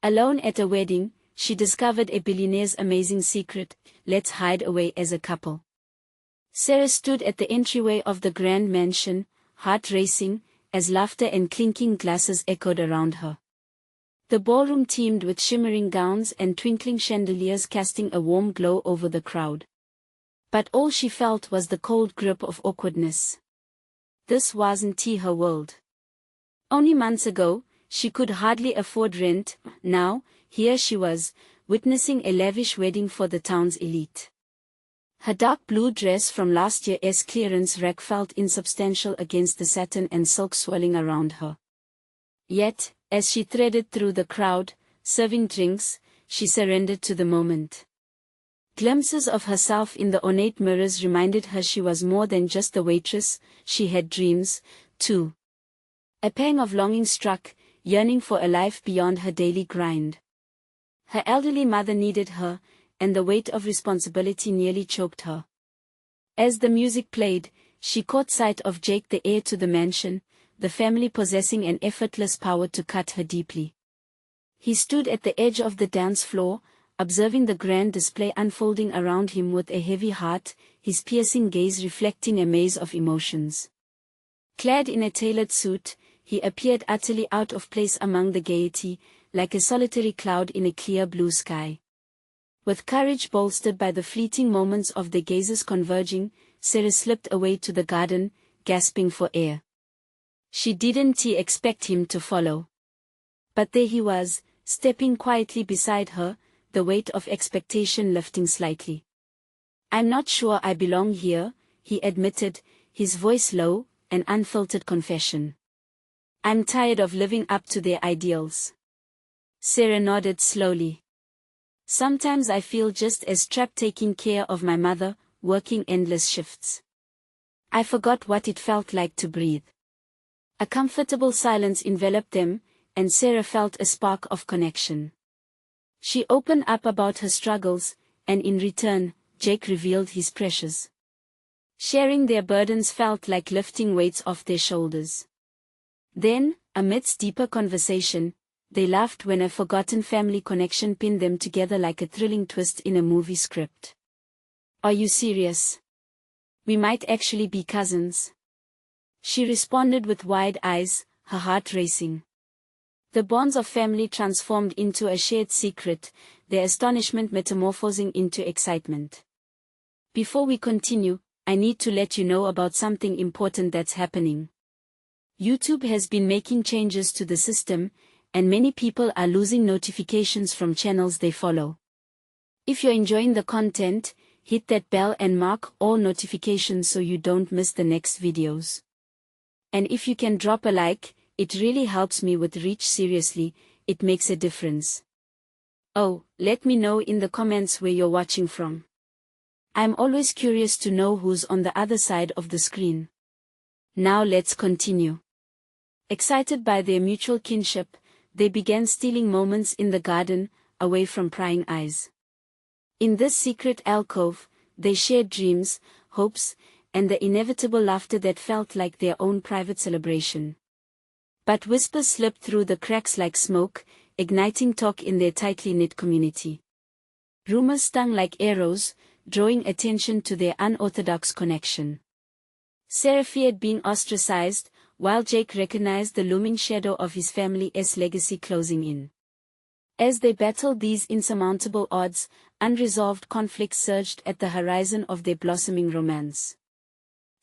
Alone at a wedding, she discovered a billionaire's amazing secret: let's hide away as a couple. Sarah stood at the entryway of the grand mansion, heart racing, as laughter and clinking glasses echoed around her. The ballroom teemed with shimmering gowns and twinkling chandeliers casting a warm glow over the crowd. But all she felt was the cold grip of awkwardness. This wasn't her world. Only months ago, she could hardly afford rent. Now, here she was, witnessing a lavish wedding for the town's elite. Her dark blue dress from last year's clearance rack felt insubstantial against the satin and silk swirling around her. Yet, as she threaded through the crowd, serving drinks, she surrendered to the moment. Glimpses of herself in the ornate mirrors reminded her she was more than just a waitress. She had dreams, too. A pang of longing struck, yearning for a life beyond her daily grind. Her elderly mother needed her, and the weight of responsibility nearly choked her. As the music played, she caught sight of Jake, the heir to the mansion, the family possessing an effortless power to cut her deeply. He stood at the edge of the dance floor, observing the grand display unfolding around him with a heavy heart, his piercing gaze reflecting a maze of emotions. Clad in a tailored suit, he appeared utterly out of place among the gaiety, like a solitary cloud in a clear blue sky. With courage bolstered by the fleeting moments of their gazes converging, Sarah slipped away to the garden, gasping for air. She didn't expect him to follow. But there he was, stepping quietly beside her, the weight of expectation lifting slightly. "I'm not sure I belong here," he admitted, his voice low, an unfiltered confession. "I'm tired of living up to their ideals." Sarah nodded slowly. "Sometimes I feel just as trapped taking care of my mother, working endless shifts. I forgot what it felt like to breathe." A comfortable silence enveloped them, and Sarah felt a spark of connection. She opened up about her struggles, and in return, Jake revealed his pressures. Sharing their burdens felt like lifting weights off their shoulders. Then, amidst deeper conversation, they laughed when a forgotten family connection pinned them together like a thrilling twist in a movie script. "Are you serious? We might actually be cousins." She responded with wide eyes, her heart racing. The bonds of family transformed into a shared secret, their astonishment metamorphosing into excitement. "Before we continue, I need to let you know about something important that's happening. YouTube has been making changes to the system, and many people are losing notifications from channels they follow. If you're enjoying the content, hit that bell and mark all notifications so you don't miss the next videos. And if you can drop a like, it really helps me with reach. Seriously, it makes a difference. Oh, let me know in the comments where you're watching from. I'm always curious to know who's on the other side of the screen. Now let's continue. Excited by their mutual kinship, they began stealing moments in the garden, away from prying eyes. In this secret alcove, they shared dreams, hopes, and the inevitable laughter that felt like their own private celebration. But whispers slipped through the cracks like smoke, igniting talk in their tightly knit community. Rumors stung like arrows, drawing attention to their unorthodox connection. Sarah feared being ostracized, while Jake recognized the looming shadow of his family's legacy closing in. As they battled these insurmountable odds, unresolved conflicts surged at the horizon of their blossoming romance.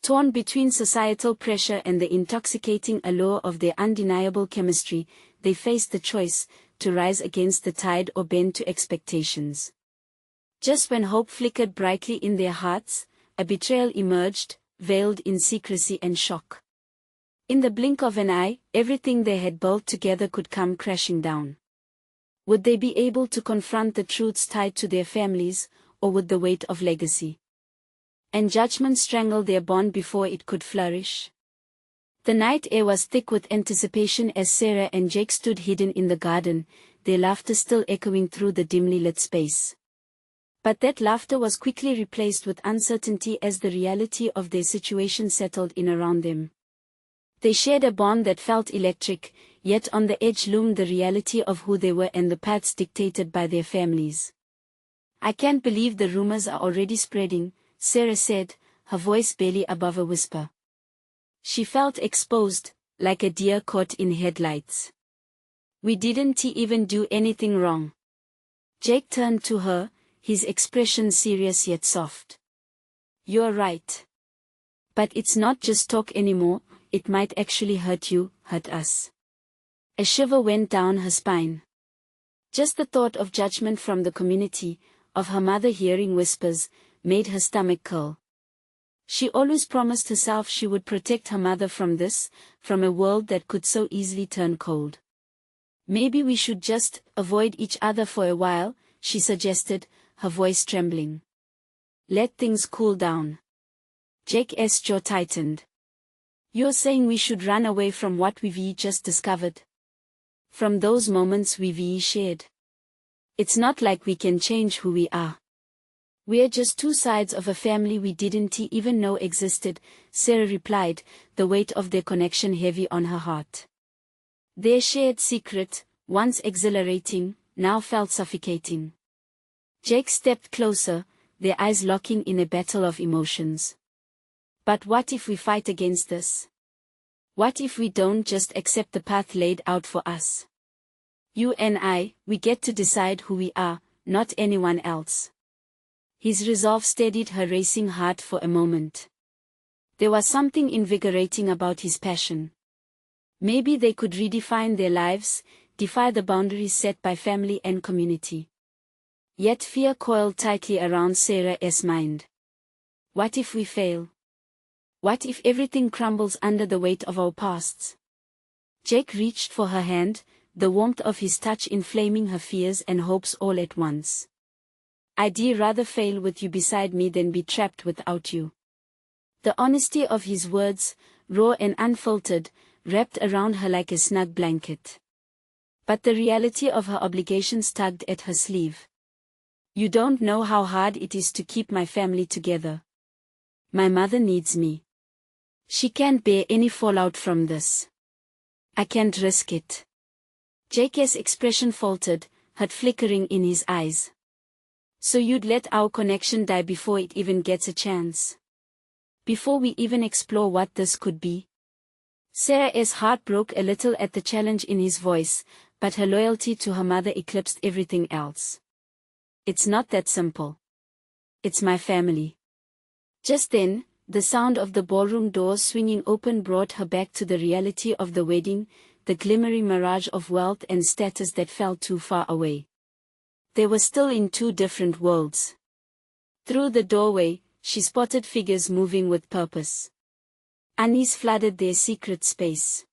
Torn between societal pressure and the intoxicating allure of their undeniable chemistry, they faced the choice, to rise against the tide or bend to expectations. Just when hope flickered brightly in their hearts, a betrayal emerged, veiled in secrecy and shock. In the blink of an eye, everything they had built together could come crashing down. Would they be able to confront the truths tied to their families, or would the weight of legacy and judgment strangle their bond before it could flourish? The night air was thick with anticipation as Sarah and Jake stood hidden in the garden, their laughter still echoing through the dimly lit space. But that laughter was quickly replaced with uncertainty as the reality of their situation settled in around them. They shared a bond that felt electric, Yet on the edge loomed the reality of who they were and the paths dictated by their families. "I can't believe the rumors are already spreading," Sarah said, her voice barely above a whisper. She felt exposed, like a deer caught in headlights. "We didn't even do anything wrong." Jake turned to her, his expression serious yet soft. "You're right. But it's not just talk anymore, it might actually hurt you, hurt us." A shiver went down her spine. Just the thought of judgment from the community, of her mother hearing whispers, made her stomach curl. She always promised herself she would protect her mother from this, from a world that could so easily turn cold. "Maybe we should just avoid each other for a while," she suggested, her voice trembling. "Let things cool down." Jake's jaw tightened. "You're saying we should run away from what we've just discovered? From those moments we've shared? It's not like we can change who we are. We're just two sides of a family we didn't even know existed," Sarah replied, the weight of their connection heavy on her heart. Their shared secret, once exhilarating, now felt suffocating. Jake stepped closer, their eyes locking in a battle of emotions. "But what if we fight against this? What if we don't just accept the path laid out for us? You and I, we get to decide who we are, not anyone else." His resolve steadied her racing heart for a moment. There was something invigorating about his passion. Maybe they could redefine their lives, defy the boundaries set by family and community. Yet fear coiled tightly around Sarah's mind. What if we fail? What if everything crumbles under the weight of our pasts? Jake reached for her hand, the warmth of his touch inflaming her fears and hopes all at once. "I'd rather fail with you beside me than be trapped without you." The honesty of his words, raw and unfiltered, wrapped around her like a snug blanket. But the reality of her obligations tugged at her sleeve. "You don't know how hard it is to keep my family together. My mother needs me. She can't bear any fallout from this. I can't risk it." Jake's expression faltered, hurt flickering in his eyes. "So you'd let our connection die before it even gets a chance? Before we even explore what this could be?" Sarah's heart broke a little at the challenge in his voice, but her loyalty to her mother eclipsed everything else. "It's not that simple. It's my family." Just then, the sound of the ballroom doors swinging open brought her back to the reality of the wedding, the glimmering mirage of wealth and status that felt too far away. They were still in two different worlds. Through the doorway, she spotted figures moving with purpose. Unease flooded their secret space.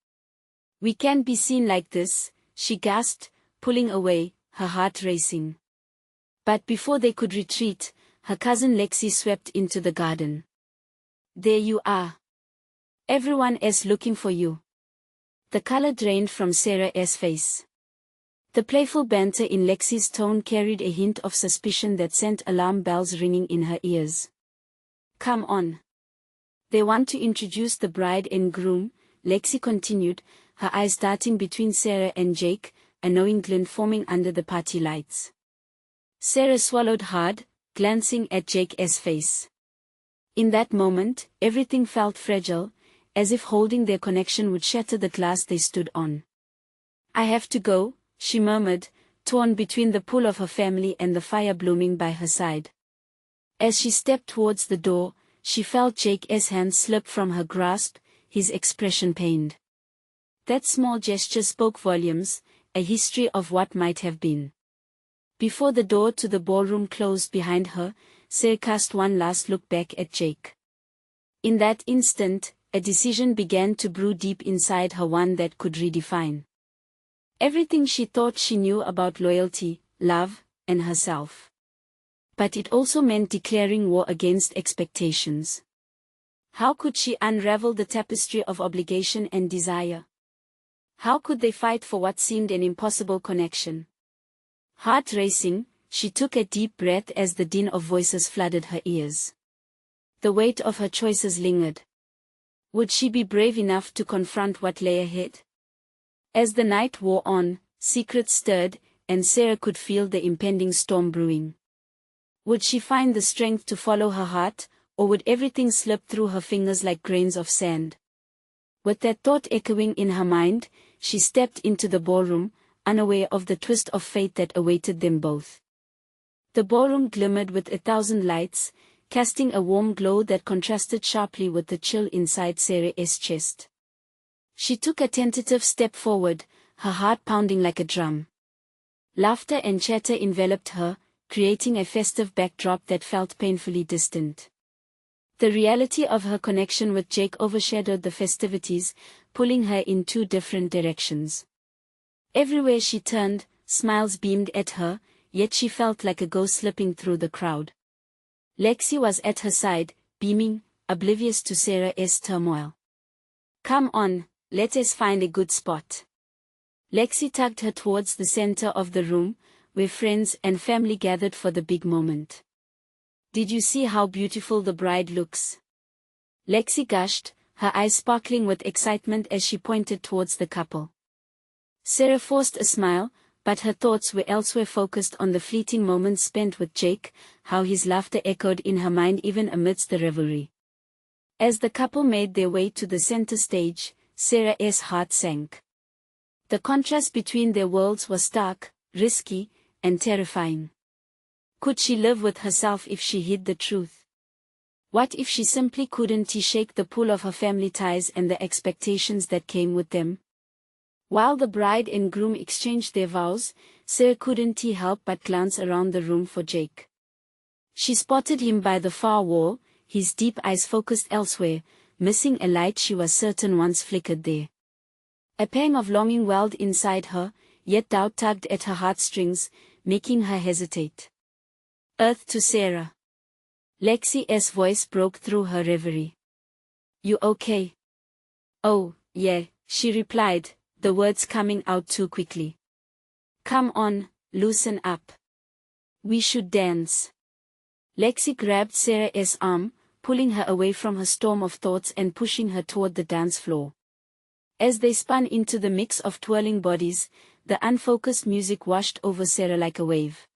"We can't be seen like this," she gasped, pulling away, her heart racing. But before they could retreat, her cousin Lexi swept into the garden. "There you are. Everyone is looking for you." The color drained from Sarah's face. The playful banter in Lexi's tone carried a hint of suspicion that sent alarm bells ringing in her ears. "Come on. They want to introduce the bride and groom," Lexi continued, her eyes darting between Sarah and Jake, a knowing glint forming under the party lights. Sarah swallowed hard, glancing at Jake's face. In that moment, everything felt fragile, as if holding their connection would shatter the glass they stood on. "I have to go," she murmured, torn between the pull of her family and the fire blooming by her side. As she stepped towards the door, she felt Jake's hand slip from her grasp, his expression pained. That small gesture spoke volumes, a history of what might have been. Before the door to the ballroom closed behind her, Sarah cast one last look back at Jake. In that instant, a decision began to brew deep inside her, one that could redefine everything she thought she knew about loyalty, love, and herself. But it also meant declaring war against expectations. How could she unravel the tapestry of obligation and desire? How could they fight for what seemed an impossible connection? Heart racing, she took a deep breath as the din of voices flooded her ears. The weight of her choices lingered. Would she be brave enough to confront what lay ahead? As the night wore on, secrets stirred, and Sarah could feel the impending storm brewing. Would she find the strength to follow her heart, or would everything slip through her fingers like grains of sand? With that thought echoing in her mind, she stepped into the ballroom, unaware of the twist of fate that awaited them both. The ballroom glimmered with 1,000 lights, casting a warm glow that contrasted sharply with the chill inside Sarah's chest. She took a tentative step forward, her heart pounding like a drum. Laughter and chatter enveloped her, creating a festive backdrop that felt painfully distant. The reality of her connection with Jake overshadowed the festivities, pulling her in two different directions. Everywhere she turned, smiles beamed at her, yet she felt like a ghost slipping through the crowd. Lexi was at her side, beaming, oblivious to Sarah's turmoil. "Come on, let us find a good spot." Lexi tugged her towards the center of the room, where friends and family gathered for the big moment. "Did you see how beautiful the bride looks?" Lexi gushed, her eyes sparkling with excitement as she pointed towards the couple. Sarah forced a smile, but her thoughts were elsewhere, focused on the fleeting moments spent with Jake, how his laughter echoed in her mind even amidst the revelry. As the couple made their way to the center stage, Sarah's heart sank. The contrast between their worlds was stark, risky, and terrifying. Could she live with herself if she hid the truth? What if she simply couldn't shake the pull of her family ties and the expectations that came with them? While the bride and groom exchanged their vows, Sarah couldn't help but glance around the room for Jake. She spotted him by the far wall, his deep eyes focused elsewhere, missing a light she was certain once flickered there. A pang of longing welled inside her, yet doubt tugged at her heartstrings, making her hesitate. "Earth to Sarah." Lexi's voice broke through her reverie. "You okay?" "Oh, yeah," she replied, the words coming out too quickly. "Come on, loosen up. We should dance." Lexi grabbed Sarah's arm, pulling her away from her storm of thoughts and pushing her toward the dance floor. As they spun into the mix of twirling bodies, the unfocused music washed over Sarah like a wave.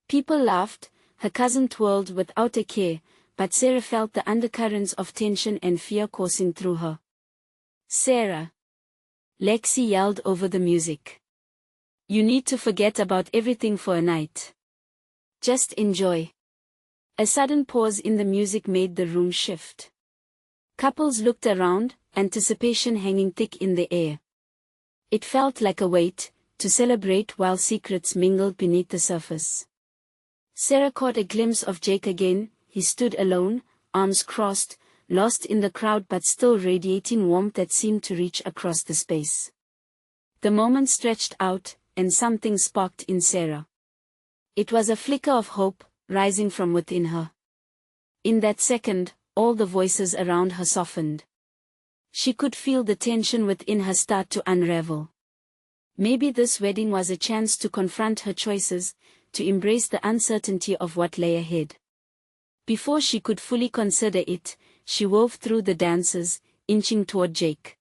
People laughed, her cousin twirled without a care, but Sarah felt the undercurrents of tension and fear coursing through her. "Sarah!" Lexi yelled over the music. "You need to forget about everything for a night. Just enjoy." A sudden pause in the music made the room shift. Couples looked around, anticipation hanging thick in the air. It felt like a weight, to celebrate while secrets mingled beneath the surface. Sarah caught a glimpse of Jake again. He stood alone, arms crossed, lost in the crowd but still radiating warmth that seemed to reach across the space. The moment stretched out, and something sparked in Sarah. It was a flicker of hope, rising from within her. In that second, all the voices around her softened. She could feel the tension within her start to unravel. Maybe this wedding was a chance to confront her choices, to embrace the uncertainty of what lay ahead. Before she could fully consider it, she wove through the dancers, inching toward Jake.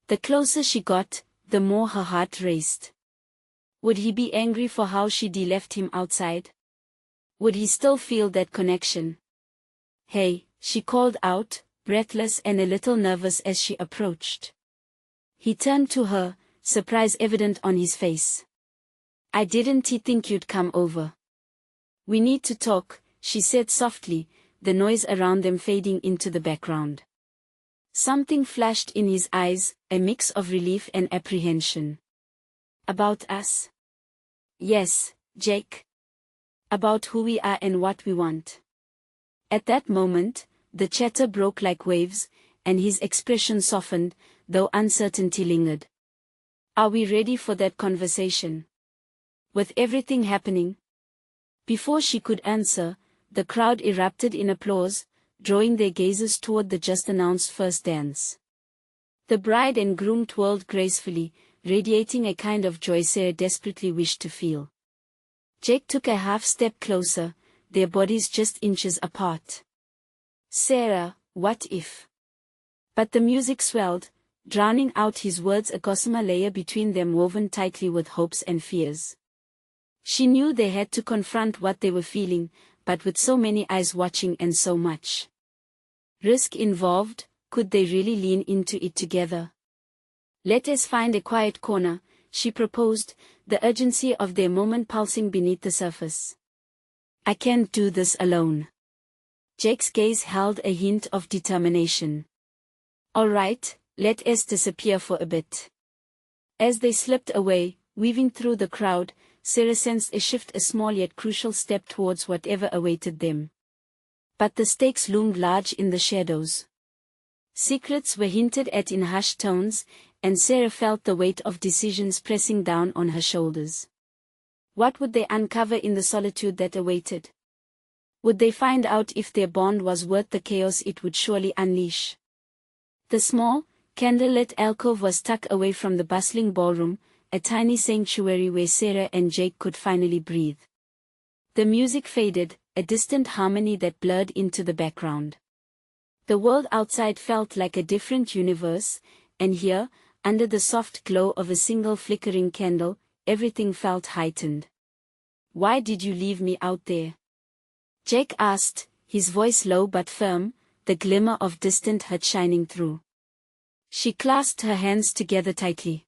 The closer she got, the more her heart raced. Would he be angry for how she'd left him outside? Would he still feel that connection? "Hey," she called out, breathless and a little nervous as she approached. He turned to her, surprise evident on his face. "I didn't think you'd come over." "We need to talk," she said softly, the noise around them fading into the background. Something flashed in his eyes, a mix of relief and apprehension. "About us?" "Yes, Jake. About who we are and what we want." At that moment, the chatter broke like waves, and his expression softened, though uncertainty lingered. "Are we ready for that conversation? With everything happening?" Before she could answer, the crowd erupted in applause, drawing their gazes toward the just-announced first dance. The bride and groom twirled gracefully, radiating a kind of joy Sarah desperately wished to feel. Jake took a half-step closer, their bodies just inches apart. "Sarah, what if?" But the music swelled, drowning out his words, a gossamer layer between them woven tightly with hopes and fears. She knew they had to confront what they were feeling, but with so many eyes watching and so much risk involved, could they really lean into it together? Let us find a quiet corner, she proposed, the urgency of their moment pulsing beneath the surface. I can't do this alone. Jake's gaze held a hint of determination. All right, let us disappear for a bit. As they slipped away, weaving through the crowd, Sarah sensed a shift, a small yet crucial step towards whatever awaited them. But the stakes loomed large in the shadows. Secrets were hinted at in hushed tones, and Sarah felt the weight of decisions pressing down on her shoulders. What would they uncover in the solitude that awaited? Would they find out if their bond was worth the chaos it would surely unleash? The small, candlelit alcove was tucked away from the bustling ballroom, a tiny sanctuary where Sarah and Jake could finally breathe. The music faded, a distant harmony that blurred into the background. The world outside felt like a different universe, and here, under the soft glow of a single flickering candle, everything felt heightened. Why did you leave me out there? Jake asked, his voice low but firm, the glimmer of distant hurt shining through. She clasped her hands together tightly.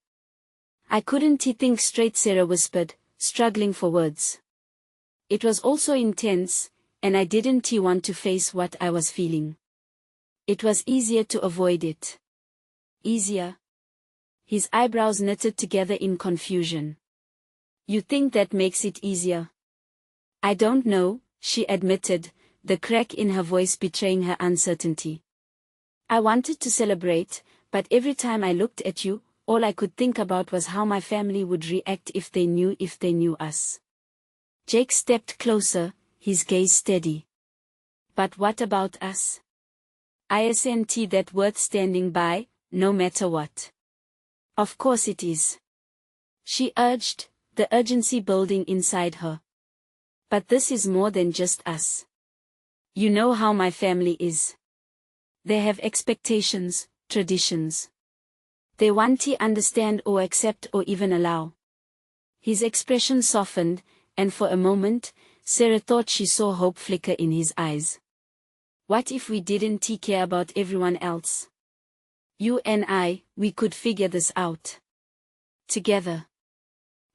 I couldn't think straight, Sarah whispered, struggling for words. It was also intense, and I didn't want to face what I was feeling. It was easier to avoid it. Easier? His eyebrows knitted together in confusion. You think that makes it easier? I don't know, she admitted, the crack in her voice betraying her uncertainty. I wanted to celebrate, but every time I looked at you, all I could think about was how my family would react if they knew us. Jake stepped closer, his gaze steady. But what about us? Isn't that worth standing by, no matter what? Of course it is. She urged, the urgency building inside her. But this is more than just us. You know how my family is. They have expectations, traditions. They want to understand or accept or even allow. His expression softened, and for a moment, Sarah thought she saw hope flicker in his eyes. What if we didn't care about everyone else? You and I, we could figure this out. Together.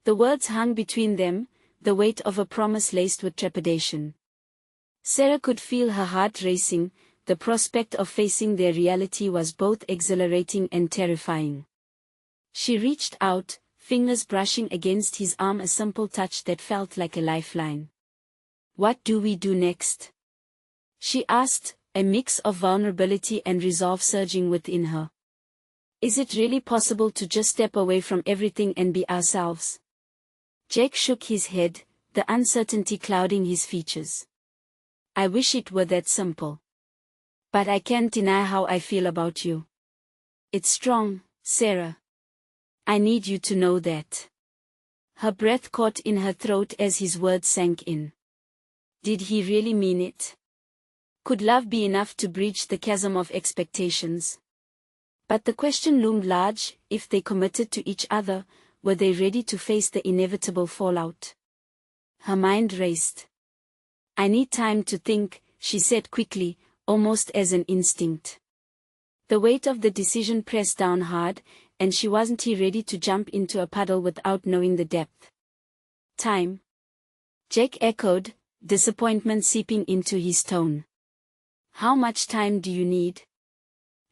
The words hung between them, the weight of a promise laced with trepidation. Sarah could feel her heart racing, the prospect of facing their reality was both exhilarating and terrifying. She reached out, fingers brushing against his arm, a simple touch that felt like a lifeline. What do we do next? She asked, a mix of vulnerability and resolve surging within her. Is it really possible to just step away from everything and be ourselves? Jake shook his head, the uncertainty clouding his features. I wish it were that simple. But I can't deny how I feel about you. It's strong, Sarah. I need you to know that. Her breath caught in her throat as his words sank in. Did he really mean it? Could love be enough to bridge the chasm of expectations? But the question loomed large, if they committed to each other, were they ready to face the inevitable fallout? Her mind raced. I need time to think, she said quickly, almost as an instinct. The weight of the decision pressed down hard, and she wasn't ready to jump into a puddle without knowing the depth. Time. Jake echoed, disappointment seeping into his tone. How much time do you need?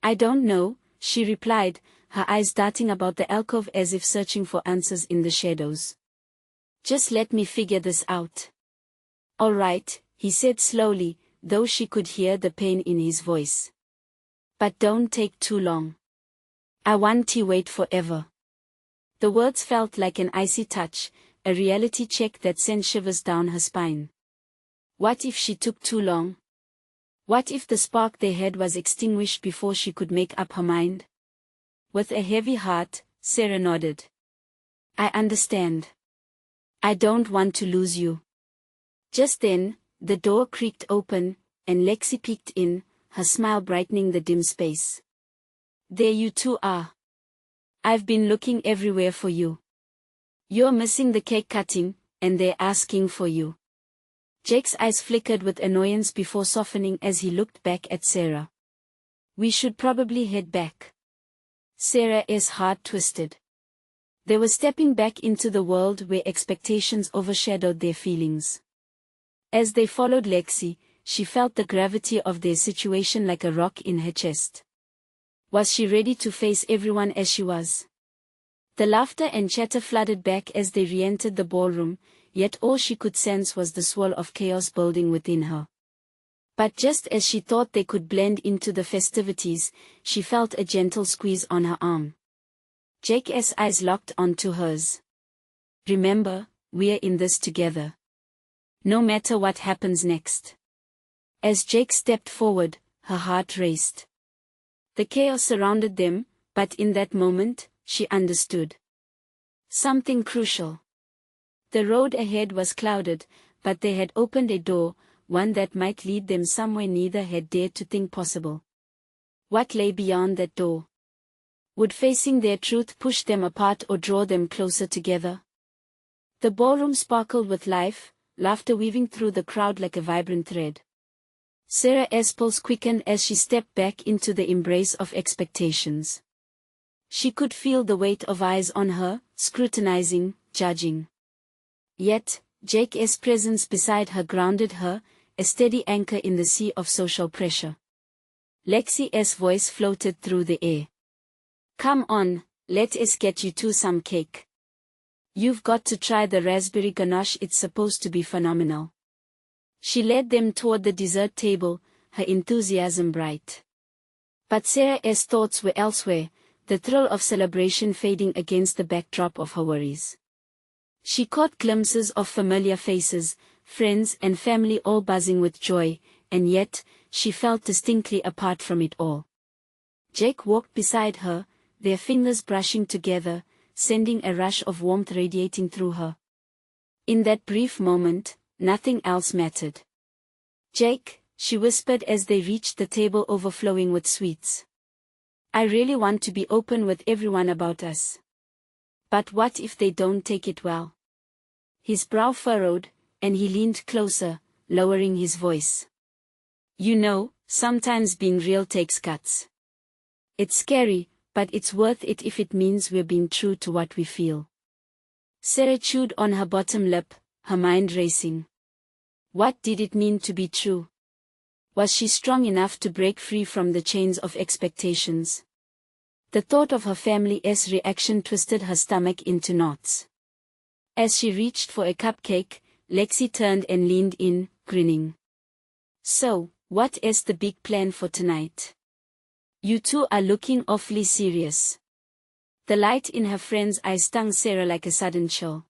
I don't know, she replied, her eyes darting about the alcove as if searching for answers in the shadows. Just let me figure this out. All right, he said slowly, though she could hear the pain in his voice. But don't take too long. I want to wait forever. The words felt like an icy touch, a reality check that sent shivers down her spine. What if she took too long? What if the spark they had was extinguished before she could make up her mind? With a heavy heart, Sarah nodded. I understand. I don't want to lose you. Just then, the door creaked open, and Lexi peeked in, her smile brightening the dim space. There you two are. I've been looking everywhere for you. You're missing the cake cutting, and they're asking for you. Jake's eyes flickered with annoyance before softening as he looked back at Sarah. We should probably head back. Sarah's heart twisted. They were stepping back into the world where expectations overshadowed their feelings. As they followed Lexi, she felt the gravity of their situation like a rock in her chest. Was she ready to face everyone as she was? The laughter and chatter flooded back as they re-entered the ballroom, yet all she could sense was the swirl of chaos building within her. But just as she thought they could blend into the festivities, she felt a gentle squeeze on her arm. Jake's eyes locked onto hers. Remember, we're in this together. No matter what happens next. As Jake stepped forward, her heart raced. The chaos surrounded them, but in that moment, she understood something crucial. The road ahead was clouded, but they had opened a door, one that might lead them somewhere neither had dared to think possible. What lay beyond that door? Would facing their truth push them apart or draw them closer together? The ballroom sparkled with life, laughter weaving through the crowd like a vibrant thread. Sarah's pulse quickened as she stepped back into the embrace of expectations. She could feel the weight of eyes on her, scrutinizing, judging. Yet, Jake's presence beside her grounded her, a steady anchor in the sea of social pressure. Lexi's voice floated through the air. Come on, let us get you two some cake. You've got to try the raspberry ganache, it's supposed to be phenomenal. She led them toward the dessert table, her enthusiasm bright. But Sarah's thoughts were elsewhere, the thrill of celebration fading against the backdrop of her worries. She caught glimpses of familiar faces, friends and family all buzzing with joy, and yet, she felt distinctly apart from it all. Jake walked beside her, their fingers brushing together, sending a rush of warmth radiating through her. In that brief moment, nothing else mattered. Jake, she whispered as they reached the table overflowing with sweets. I really want to be open with everyone about us. But what if they don't take it well? His brow furrowed, and he leaned closer, lowering his voice. You know, sometimes being real takes guts. It's scary, but it's worth it if it means we're being true to what we feel. Sarah chewed on her bottom lip, her mind racing. What did it mean to be true? Was she strong enough to break free from the chains of expectations? The thought of her family's reaction twisted her stomach into knots. As she reached for a cupcake, Lexi turned and leaned in, grinning. So, what is the big plan for tonight? You two are looking awfully serious. The light in her friend's eyes stung Sarah like a sudden chill.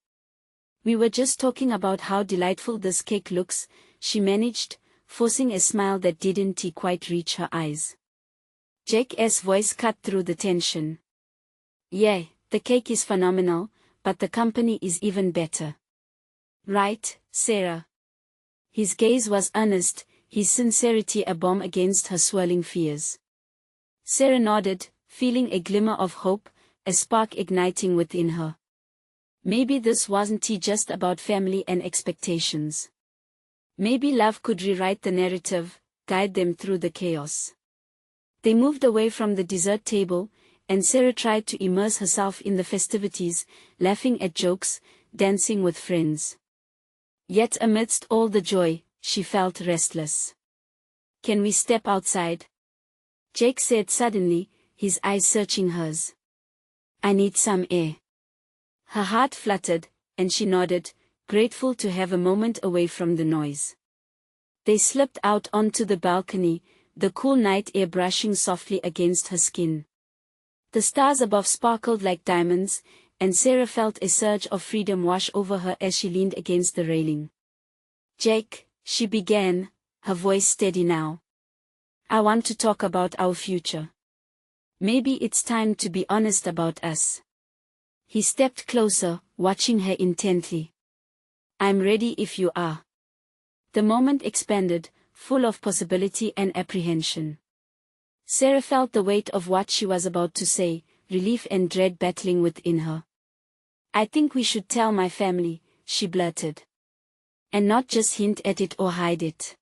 We were just talking about how delightful this cake looks, she managed, forcing a smile that didn't quite reach her eyes. Jake's voice cut through the tension. Yeah, the cake is phenomenal, but the company is even better. Right, Sarah? His gaze was earnest, his sincerity a bomb against her swirling fears. Sarah nodded, feeling a glimmer of hope, a spark igniting within her. Maybe this wasn't just about family and expectations. Maybe love could rewrite the narrative, guide them through the chaos. They moved away from the dessert table, and Sarah tried to immerse herself in the festivities, laughing at jokes, dancing with friends. Yet amidst all the joy, she felt restless. Can we step outside? Jake said suddenly, his eyes searching hers. I need some air. Her heart fluttered, and she nodded, grateful to have a moment away from the noise. They slipped out onto the balcony, the cool night air brushing softly against her skin. The stars above sparkled like diamonds, and Sarah felt a surge of freedom wash over her as she leaned against the railing. Jake, she began, her voice steady now. I want to talk about our future. Maybe it's time to be honest about us. He stepped closer, watching her intently. I'm ready if you are. The moment expanded, full of possibility and apprehension. Sarah felt the weight of what she was about to say, relief and dread battling within her. "I think we should tell my family," she blurted. "And not just hint at it or hide it."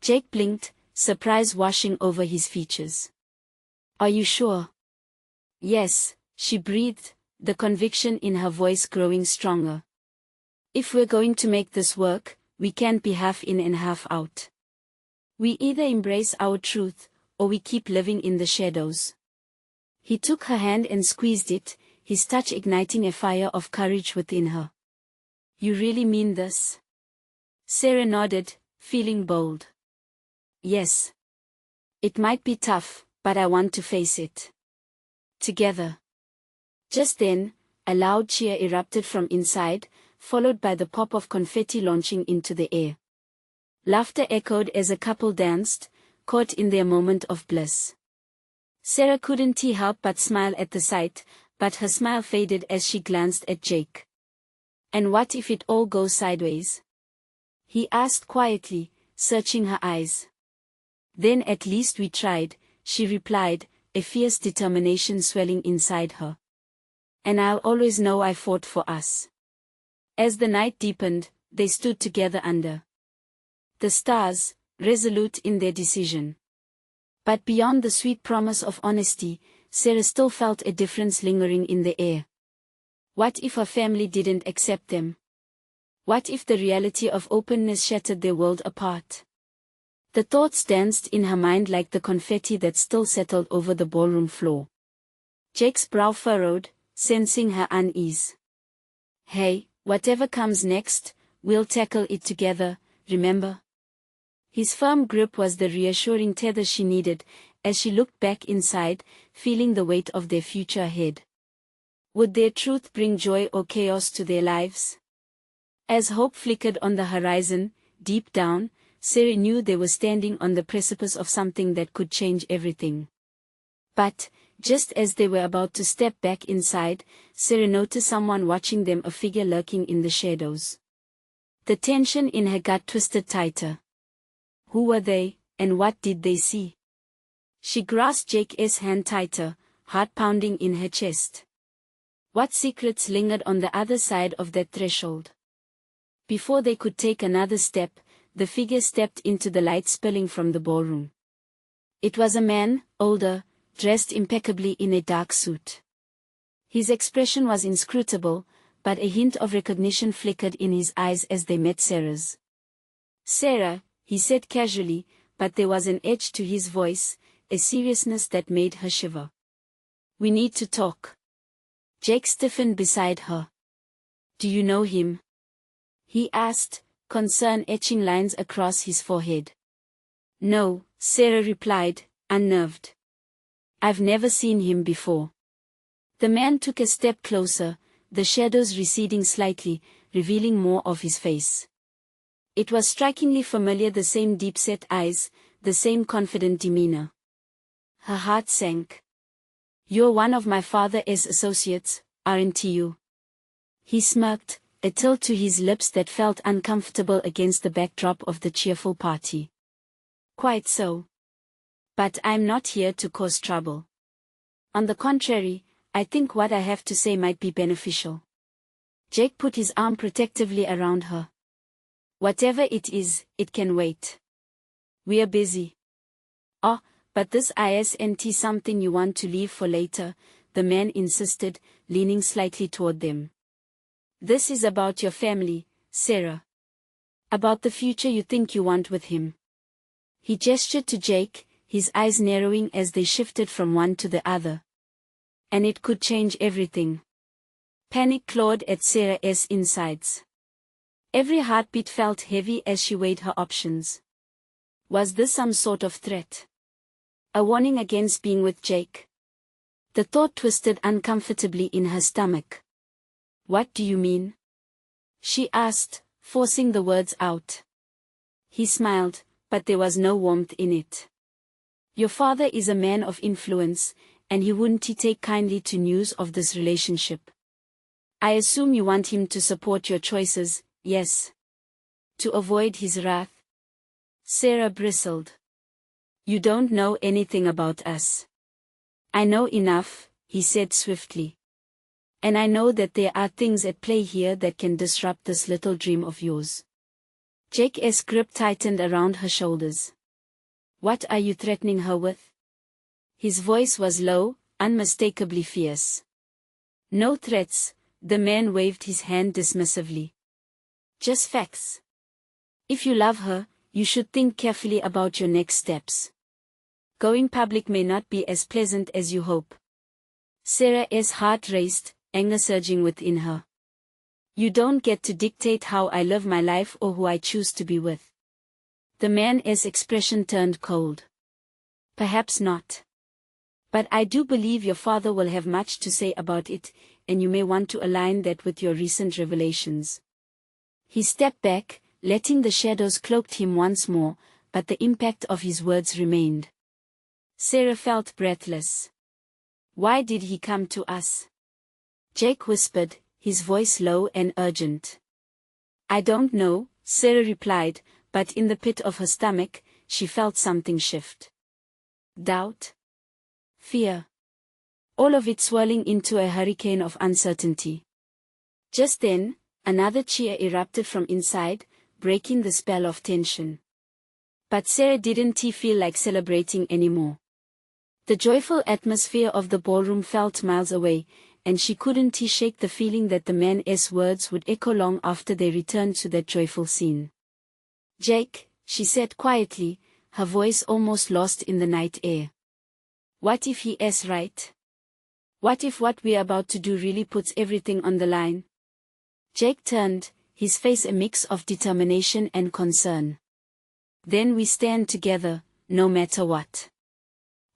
Jake blinked, surprise washing over his features. "Are you sure?" "Yes," she breathed, the conviction in her voice growing stronger. "If we're going to make this work, we can't be half in and half out. We either embrace our truth, or we keep living in the shadows." He took her hand and squeezed it, his touch igniting a fire of courage within her. "You really mean this?" Sarah nodded, feeling bold. "Yes. It might be tough, but I want to face it. Together." Just then, a loud cheer erupted from inside, followed by the pop of confetti launching into the air. Laughter echoed as a couple danced, caught in their moment of bliss. Sarah couldn't help but smile at the sight, but her smile faded as she glanced at Jake. "And what if it all goes sideways?" he asked quietly, searching her eyes. "Then at least we tried," she replied, a fierce determination swelling inside her. "And I'll always know I fought for us." As the night deepened, they stood together under the stars, resolute in their decision. But beyond the sweet promise of honesty, Sarah still felt a difference lingering in the air. What if her family didn't accept them? What if the reality of openness shattered their world apart? The thoughts danced in her mind like the confetti that still settled over the ballroom floor. Jake's brow furrowed, sensing her unease. "Hey, whatever comes next, we'll tackle it together, remember?" His firm grip was the reassuring tether she needed, as she looked back inside, feeling the weight of their future ahead. Would their truth bring joy or chaos to their lives? As hope flickered on the horizon, deep down, Sarah knew they were standing on the precipice of something that could change everything. But, just as they were about to step back inside, Sarah noticed someone watching them, a figure lurking in the shadows. The tension in her gut twisted tighter. Who were they, and what did they see? She grasped Jake's hand tighter, heart pounding in her chest. What secrets lingered on the other side of that threshold? Before they could take another step, the figure stepped into the light spilling from the ballroom. It was a man, older, dressed impeccably in a dark suit. His expression was inscrutable, but a hint of recognition flickered in his eyes as they met Sarah's. "Sarah," he said casually, but there was an edge to his voice, a seriousness that made her shiver. "We need to talk." Jake stiffened beside her. "Do you know him?" he asked, concern etching lines across his forehead. "No," Sarah replied, unnerved. "I've never seen him before." The man took a step closer, the shadows receding slightly, revealing more of his face. It was strikingly familiar, the same deep-set eyes, the same confident demeanor. Her heart sank. "You're one of my father's associates, aren't you?" He smirked, a tilt to his lips that felt uncomfortable against the backdrop of the cheerful party. "Quite so. But I'm not here to cause trouble. On the contrary, I think what I have to say might be beneficial." Jake put his arm protectively around her. "Whatever it is, it can wait. We're busy." "Oh, but this isn't something you want to leave for later," the man insisted, leaning slightly toward them. "This is about your family, Sarah. About the future you think you want with him." He gestured to Jake, his eyes narrowing as they shifted from one to the other. "And it could change everything." Panic clawed at Sarah's insides. Every heartbeat felt heavy as she weighed her options. Was this some sort of threat? A warning against being with Jake? The thought twisted uncomfortably in her stomach. "What do you mean?" she asked, forcing the words out. He smiled, but there was no warmth in it. "Your father is a man of influence, and he wouldn't take kindly to news of this relationship. I assume you want him to support your choices, yes? To avoid his wrath?" Sarah bristled. "You don't know anything about us." "I know enough," he said swiftly. And I know that there are things at play here that can disrupt this little dream of yours. Jake's grip tightened around her shoulders. What are you threatening her with? His voice was low, unmistakably fierce. No threats, the man waved his hand dismissively. Just facts. If you love her, you should think carefully about your next steps. Going public may not be as pleasant as you hope. Sarah's heart raced, anger surging within her. You don't get to dictate how I live my life or who I choose to be with. The man's expression turned cold. Perhaps not. But I do believe your father will have much to say about it, and you may want to align that with your recent revelations. He stepped back, letting the shadows cloak him once more, but the impact of his words remained. Sarah felt breathless. Why did he come to us? Jake whispered, his voice low and urgent. I don't know, Sarah replied, but in the pit of her stomach, she felt something shift. Doubt? Fear. All of it swirling into a hurricane of uncertainty. Just then, another cheer erupted from inside, breaking the spell of tension. But Sarah didn't feel like celebrating anymore. The joyful atmosphere of the ballroom felt miles away, and she couldn't shake the feeling that the man's words would echo long after they returned to that joyful scene. Jake, she said quietly, her voice almost lost in the night air. What if he is right? What if what we're about to do really puts everything on the line? Jake turned, his face a mix of determination and concern. Then we stand together, no matter what.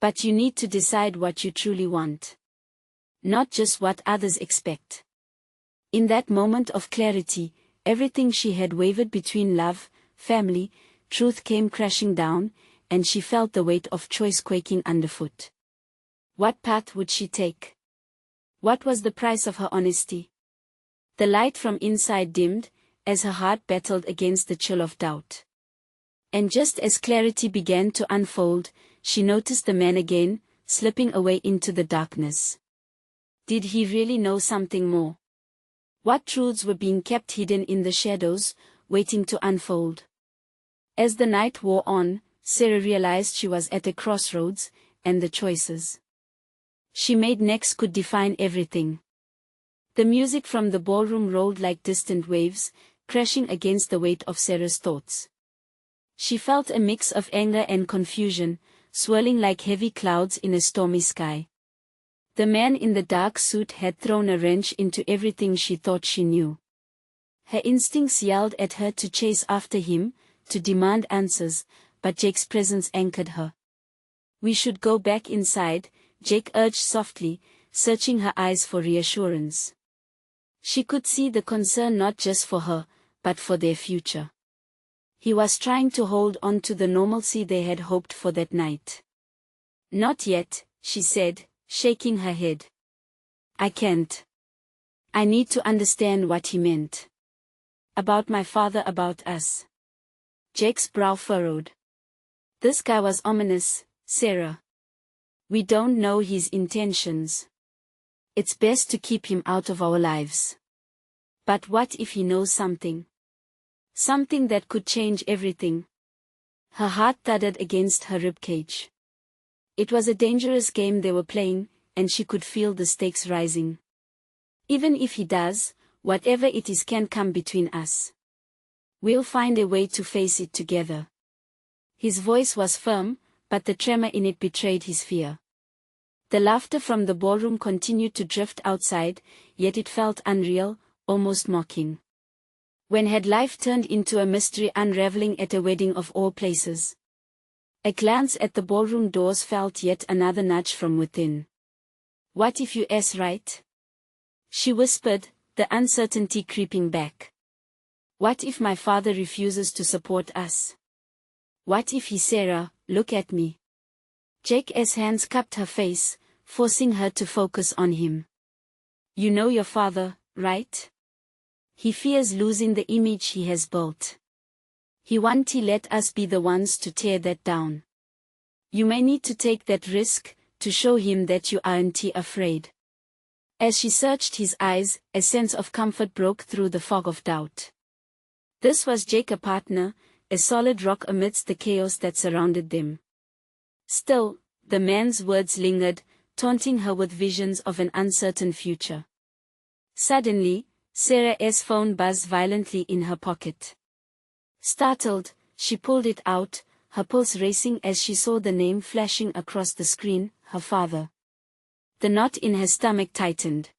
But you need to decide what you truly want. Not just what others expect. In that moment of clarity, everything she had wavered between love, family, truth came crashing down, and she felt the weight of choice quaking underfoot. What path would she take? What was the price of her honesty? The light from inside dimmed, as her heart battled against the chill of doubt. And just as clarity began to unfold, she noticed the man again, slipping away into the darkness. Did he really know something more? What truths were being kept hidden in the shadows, waiting to unfold? As the night wore on, Sarah realized she was at a crossroads, and the choices she made next could define everything. The music from the ballroom rolled like distant waves, crashing against the weight of Sarah's thoughts. She felt a mix of anger and confusion, swirling like heavy clouds in a stormy sky. The man in the dark suit had thrown a wrench into everything she thought she knew. Her instincts yelled at her to chase after him, to demand answers, but Jake's presence anchored her. We should go back inside, Jake urged softly, searching her eyes for reassurance. She could see the concern not just for her, but for their future. He was trying to hold on to the normalcy they had hoped for that night. Not yet, she said, shaking her head. I can't. I need to understand what he meant. About my father, about us. Jake's brow furrowed. This guy was ominous, Sarah. We don't know his intentions. It's best to keep him out of our lives. But what if he knows something? Something that could change everything. Her heart thudded against her ribcage. It was a dangerous game they were playing, and she could feel the stakes rising. Even if he does, whatever it is can come between us. We'll find a way to face it together. His voice was firm, but the tremor in it betrayed his fear. The laughter from the ballroom continued to drift outside, yet it felt unreal, almost mocking. When had life turned into a mystery unraveling at a wedding of all places? A glance at the ballroom doors felt yet another nudge from within. What if you is right? She whispered, the uncertainty creeping back. What if my father refuses to support us? What if he, Sarah, look at me? Jake's hands cupped her face, forcing her to focus on him. You know your father, right? He fears losing the image he has built. He won't let us be the ones to tear that down. You may need to take that risk, to show him that you aren't afraid. As she searched his eyes, a sense of comfort broke through the fog of doubt. This was Jake, a partner, a solid rock amidst the chaos that surrounded them. Still, the man's words lingered, taunting her with visions of an uncertain future. Suddenly, Sarah's phone buzzed violently in her pocket. Startled, she pulled it out, her pulse racing as she saw the name flashing across the screen, her father. The knot in her stomach tightened.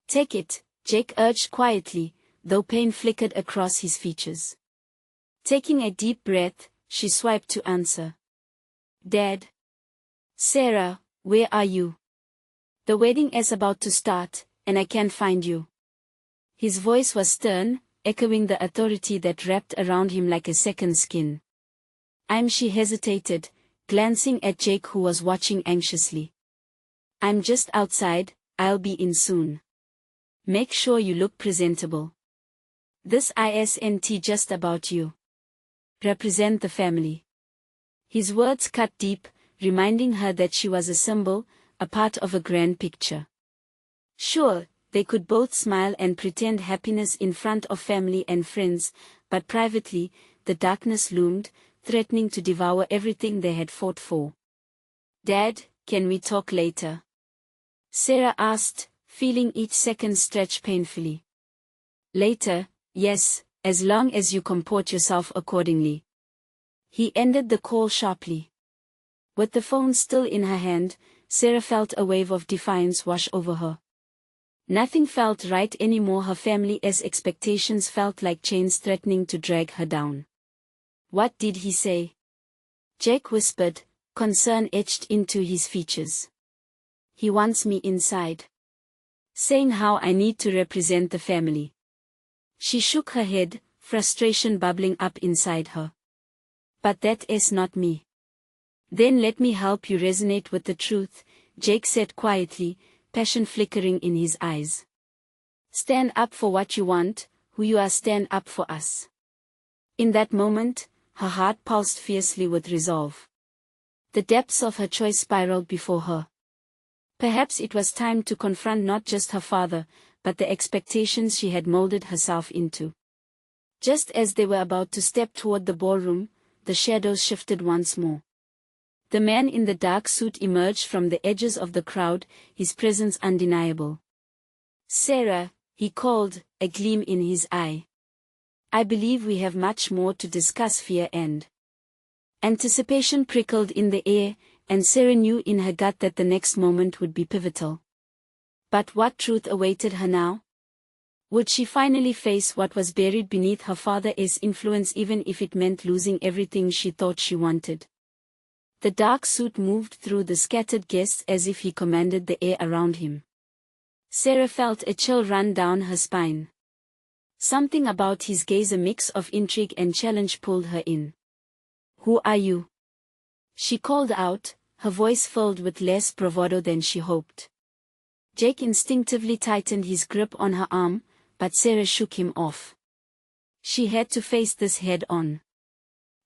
"Take it," Jake urged quietly, though pain flickered across his features. Taking a deep breath, she swiped to answer. "Dad." "Sarah, where are you? The wedding is about to start, and I can't find you." His voice was stern, echoing the authority that wrapped around him like a second skin. She hesitated, glancing at Jake, who was watching anxiously. "I'm just outside, I'll be in soon. Make sure you look presentable. This isn't just about you. Represent the family." His words cut deep, reminding her that she was a symbol, a part of a grand picture. Sure, they could both smile and pretend happiness in front of family and friends, but privately, the darkness loomed, threatening to devour everything they had fought for. "Dad, can we talk later?" Sarah asked, feeling each second stretch painfully. "Later, yes, as long as you comport yourself accordingly." He ended the call sharply. With the phone still in her hand, Sarah felt a wave of defiance wash over her. Nothing felt right anymore. Her family's expectations felt like chains threatening to drag her down. "What did he say?" Jake whispered, concern etched into his features. "He wants me inside. Saying how I need to represent the family." She shook her head, frustration bubbling up inside her. "But that is not me." "Then let me help you resonate with the truth," Jake said quietly, passion flickering in his eyes. "Stand up for what you want, who you are. Stand up for us." In that moment, her heart pulsed fiercely with resolve. The depths of her choice spiraled before her. Perhaps it was time to confront not just her father, but the expectations she had molded herself into. Just as they were about to step toward the ballroom, the shadows shifted once more. The man in the dark suit emerged from the edges of the crowd, his presence undeniable. "Sarah," he called, a gleam in his eye. "I believe we have much more to discuss." Fear and anticipation prickled in the air, and Sarah knew in her gut that the next moment would be pivotal. But what truth awaited her now? Would she finally face what was buried beneath her father's influence, even if it meant losing everything she thought she wanted? The dark suit moved through the scattered guests as if he commanded the air around him. Sarah felt a chill run down her spine. Something about his gaze, a mix of intrigue and challenge, pulled her in. "Who are you?" she called out, her voice filled with less bravado than she hoped. Jake instinctively tightened his grip on her arm, but Sarah shook him off. She had to face this head on.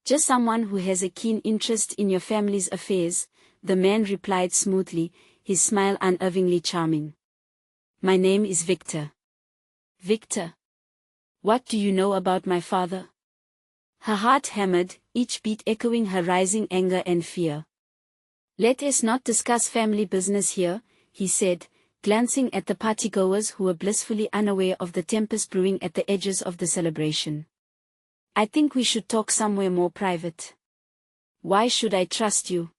"Just someone who has a keen interest in your family's affairs," the man replied smoothly, his smile unerringly charming. "My name is Victor." "Victor? What do you know about my father?" Her heart hammered, each beat echoing her rising anger and fear. "Let us not discuss family business here," he said, glancing at the partygoers who were blissfully unaware of the tempest brewing at the edges of the celebration. "I think we should talk somewhere more private." "Why should I trust you?"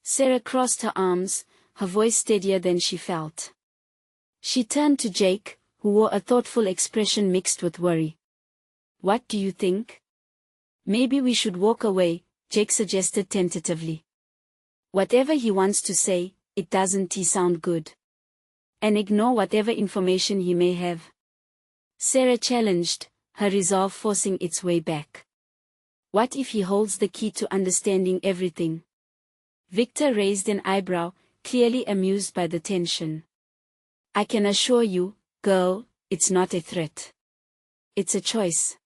Sarah crossed her arms, her voice steadier than she felt. She turned to Jake, who wore a thoughtful expression mixed with worry. "What do you think?" "Maybe we should walk away," Jake suggested tentatively. "Whatever he wants to say, it doesn't sound good. And ignore whatever information he may have." Sarah challenged, her resolve forcing its way back. "What if he holds the key to understanding everything?" Victor raised an eyebrow, clearly amused by the tension. "I can assure you, girl, it's not a threat. It's a choice.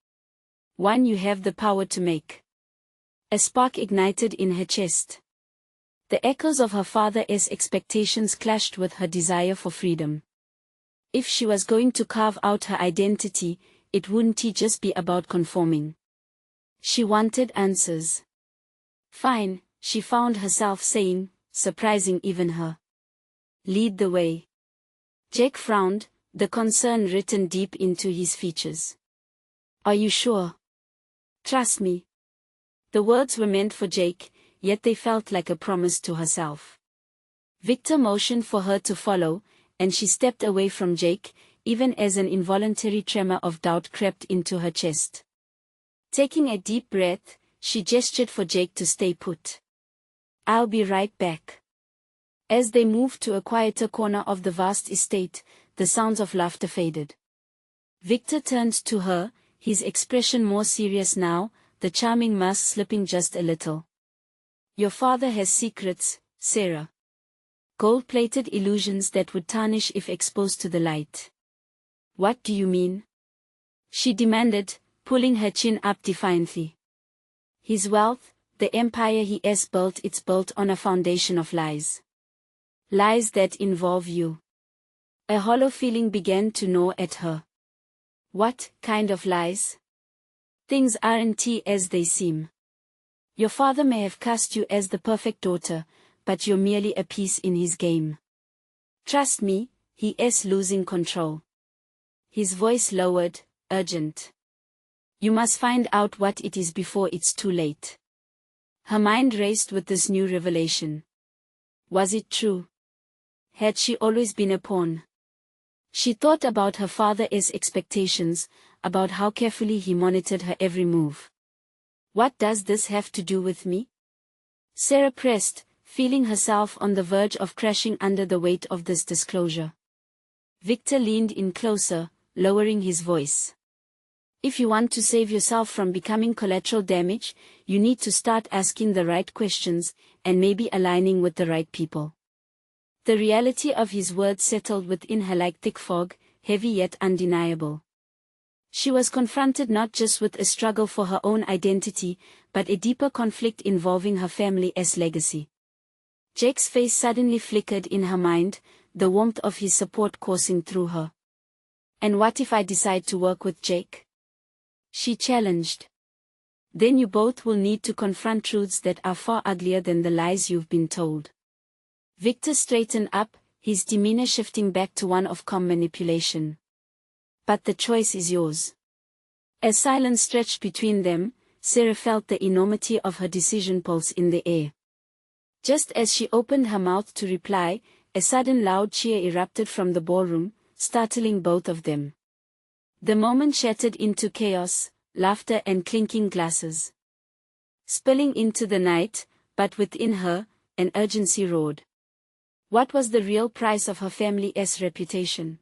One you have the power to make." A spark ignited in her chest. The echoes of her father's expectations clashed with her desire for freedom. If she was going to carve out her identity, it wouldn't just be about conforming. She wanted answers. Fine, she found herself saying, surprising even her. Lead the way. Jake frowned, the concern written deep into his features. Are you sure? Trust me. The words were meant for Jake, yet they felt like a promise to herself. Victor motioned for her to follow, and she stepped away from Jake, even as an involuntary tremor of doubt crept into her chest. Taking a deep breath, she gestured for Jake to stay put. I'll be right back. As they moved to a quieter corner of the vast estate, the sounds of laughter faded. Victor turned to her, his expression more serious now, the charming mask slipping just a little. Your father has secrets, Sarah. Gold-plated illusions that would tarnish if exposed to the light. What do you mean? She demanded, pulling her chin up defiantly. His wealth, the empire he has built, it's built on a foundation of lies. Lies that involve you. A hollow feeling began to gnaw at her. What kind of lies? Things aren't as they seem. Your father may have cast you as the perfect daughter, but you're merely a piece in his game. Trust me, he is losing control. His voice lowered, urgent. You must find out what it is before it's too late. Her mind raced with this new revelation. Was it true? Had she always been a pawn? She thought about her father's expectations, about how carefully he monitored her every move. What does this have to do with me? Sarah pressed, feeling herself on the verge of crashing under the weight of this disclosure. Victor leaned in closer, lowering his voice. If you want to save yourself from becoming collateral damage, you need to start asking the right questions, and maybe aligning with the right people. The reality of his words settled within her like thick fog, heavy yet undeniable. She was confronted not just with a struggle for her own identity, but a deeper conflict involving her family's legacy. Jake's face suddenly flickered in her mind, the warmth of his support coursing through her. And what if I decide to work with Jake? She challenged. Then you both will need to confront truths that are far uglier than the lies you've been told. Victor straightened up, his demeanor shifting back to one of calm manipulation. But the choice is yours. As silence stretched between them, Sarah felt the enormity of her decision pulse in the air. Just as she opened her mouth to reply, a sudden loud cheer erupted from the ballroom, startling both of them. The moment shattered into chaos, laughter and clinking glasses. Spilling into the night, but within her, an urgency roared. What was the real price of her family's reputation?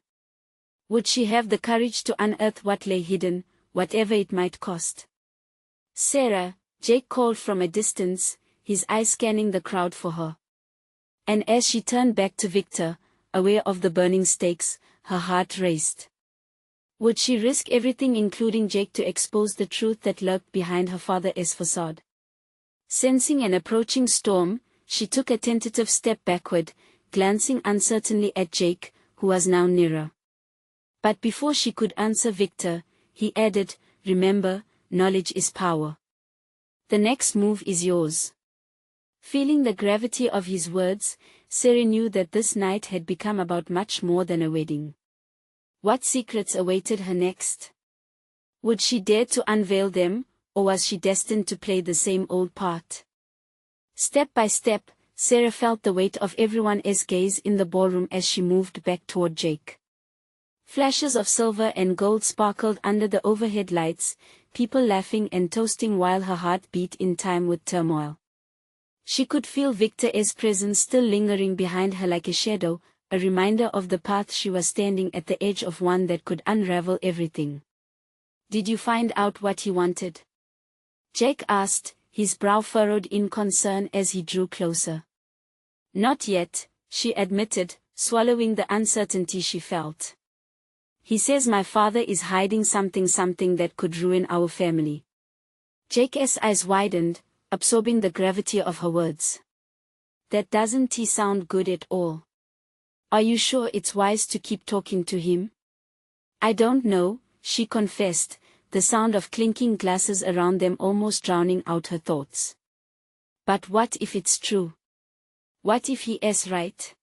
Would she have the courage to unearth what lay hidden, whatever it might cost? Sarah, Jake called from a distance, his eyes scanning the crowd for her. And as she turned back to Victor, aware of the burning stakes, her heart raced. Would she risk everything including Jake to expose the truth that lurked behind her father's facade? Sensing an approaching storm, she took a tentative step backward, glancing uncertainly at Jake, who was now nearer. But before she could answer Victor, he added, remember, knowledge is power. The next move is yours. Feeling the gravity of his words, Sarah knew that this night had become about much more than a wedding. What secrets awaited her next? Would she dare to unveil them, or was she destined to play the same old part? Step by step, Sarah felt the weight of everyone's gaze in the ballroom as she moved back toward Jake. Flashes of silver and gold sparkled under the overhead lights, people laughing and toasting while her heart beat in time with turmoil. She could feel Victor's presence still lingering behind her like a shadow, a reminder of the path she was standing at the edge of, one that could unravel everything. Did you find out what he wanted? Jake asked, his brow furrowed in concern as he drew closer. Not yet, she admitted, swallowing the uncertainty she felt. He says my father is hiding something that could ruin our family. Jake's eyes widened, absorbing the gravity of her words. That doesn't sound good at all. Are you sure it's wise to keep talking to him? I don't know, she confessed, the sound of clinking glasses around them almost drowning out her thoughts. But what if it's true? What if he is right?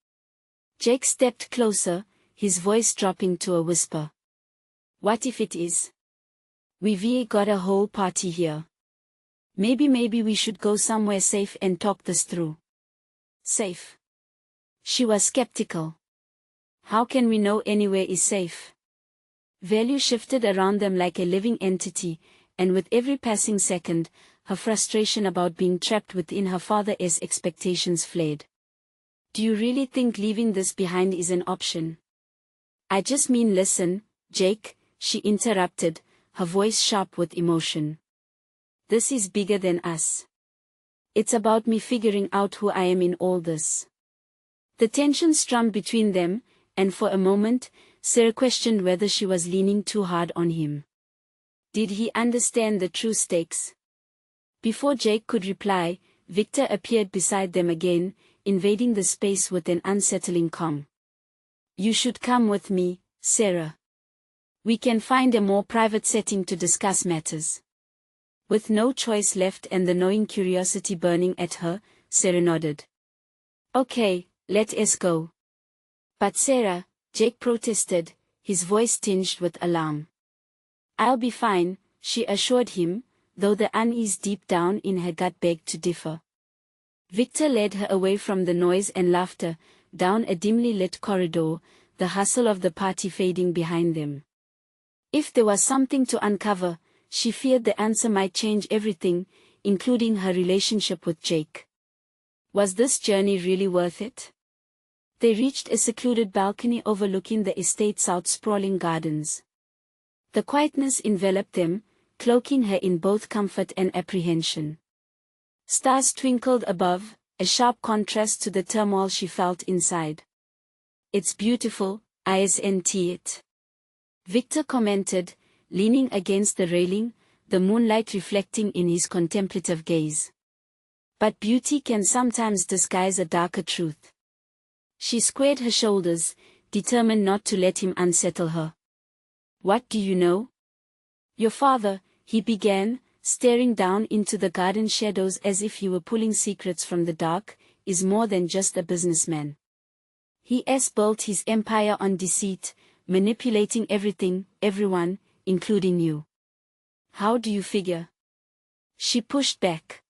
Jake stepped closer, his voice dropping to a whisper. What if it is? We've got a whole party here. Maybe we should go somewhere safe and talk this through. Safe? She was skeptical. How can we know anywhere is safe? Value shifted around them like a living entity, and with every passing second, her frustration about being trapped within her father's expectations flared. Do you really think leaving this behind is an option? I just mean listen, Jake, she interrupted, her voice sharp with emotion. This is bigger than us. It's about me figuring out who I am in all this. The tension strummed between them, and for a moment, Sarah questioned whether she was leaning too hard on him. Did he understand the true stakes? Before Jake could reply, Victor appeared beside them again, invading the space with an unsettling calm. You should come with me, Sarah. We can find a more private setting to discuss matters. With no choice left and the gnawing curiosity burning at her, Sarah nodded. Okay, let us go. But Sarah, Jake protested, his voice tinged with alarm. I'll be fine, she assured him, though the unease deep down in her gut begged to differ. Victor led her away from the noise and laughter, down a dimly lit corridor, the hustle of the party fading behind them. If there was something to uncover, she feared the answer might change everything, including her relationship with Jake. Was this journey really worth it? They reached a secluded balcony overlooking the estate's outsprawling gardens. The quietness enveloped them, cloaking her in both comfort and apprehension. Stars twinkled above, a sharp contrast to the turmoil she felt inside. It's beautiful, isn't it? Victor commented, leaning against the railing, the moonlight reflecting in his contemplative gaze. But beauty can sometimes disguise a darker truth. She squared her shoulders, determined not to let him unsettle her. What do you know? Your father, he began, staring down into the garden shadows as if he were pulling secrets from the dark, is more than just a businessman. He has built his empire on deceit, manipulating everything, everyone, including you. How do you figure? She pushed back.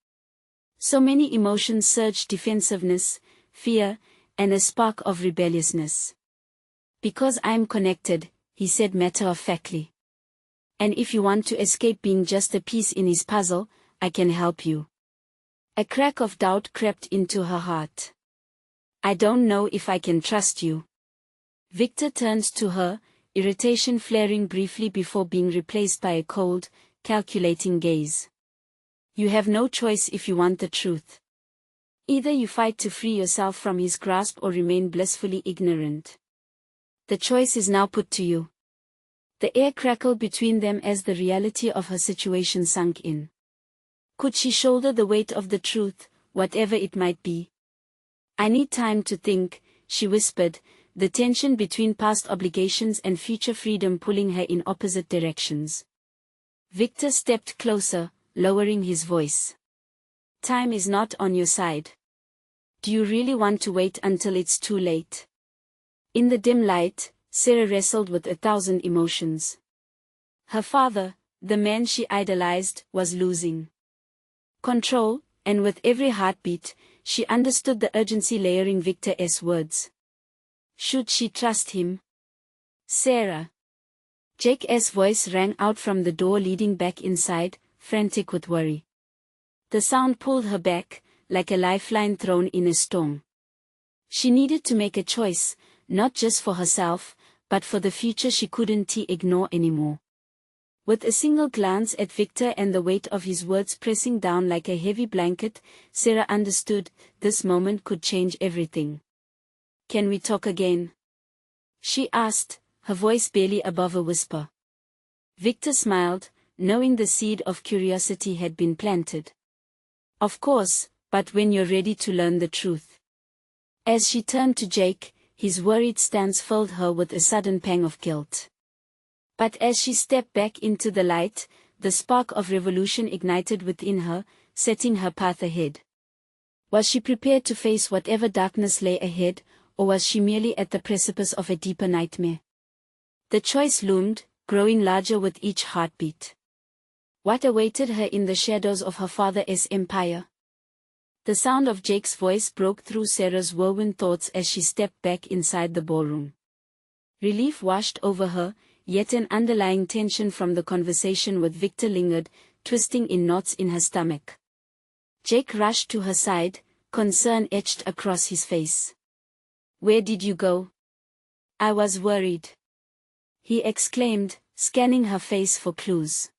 So many emotions surged: defensiveness, fear, and a spark of rebelliousness. Because I'm connected, he said matter-of-factly. And if you want to escape being just a piece in his puzzle, I can help you. A crack of doubt crept into her heart. I don't know if I can trust you. Victor turned to her, irritation flaring briefly before being replaced by a cold, calculating gaze. You have no choice if you want the truth. Either you fight to free yourself from his grasp or remain blissfully ignorant. The choice is now put to you. The air crackled between them as the reality of her situation sunk in. Could she shoulder the weight of the truth, whatever it might be? I need time to think, she whispered, the tension between past obligations and future freedom pulling her in opposite directions. Victor stepped closer, lowering his voice. Time is not on your side. Do you really want to wait until it's too late? In the dim light, Sarah wrestled with 1,000 emotions. Her father, the man she idolized, was losing control, and with every heartbeat, she understood the urgency layering Victor's words. Should she trust him? Sarah. Jake's voice rang out from the door leading back inside, frantic with worry. The sound pulled her back, like a lifeline thrown in a storm. She needed to make a choice, not just for herself, but for the future she couldn't ignore anymore. With a single glance at Victor and the weight of his words pressing down like a heavy blanket, Sarah understood, this moment could change everything. Can we talk again? She asked, her voice barely above a whisper. Victor smiled, knowing the seed of curiosity had been planted. Of course, but when you're ready to learn the truth. As she turned to Jake, his worried stance filled her with a sudden pang of guilt. But as she stepped back into the light, the spark of revolution ignited within her, setting her path ahead. Was she prepared to face whatever darkness lay ahead, or was she merely at the precipice of a deeper nightmare? The choice loomed, growing larger with each heartbeat. What awaited her in the shadows of her father's empire? The sound of Jake's voice broke through Sarah's whirlwind thoughts as she stepped back inside the ballroom. Relief washed over her, yet an underlying tension from the conversation with Victor lingered, twisting in knots in her stomach. Jake rushed to her side, concern etched across his face. "Where did you go?" "I was worried," he exclaimed, scanning her face for clues.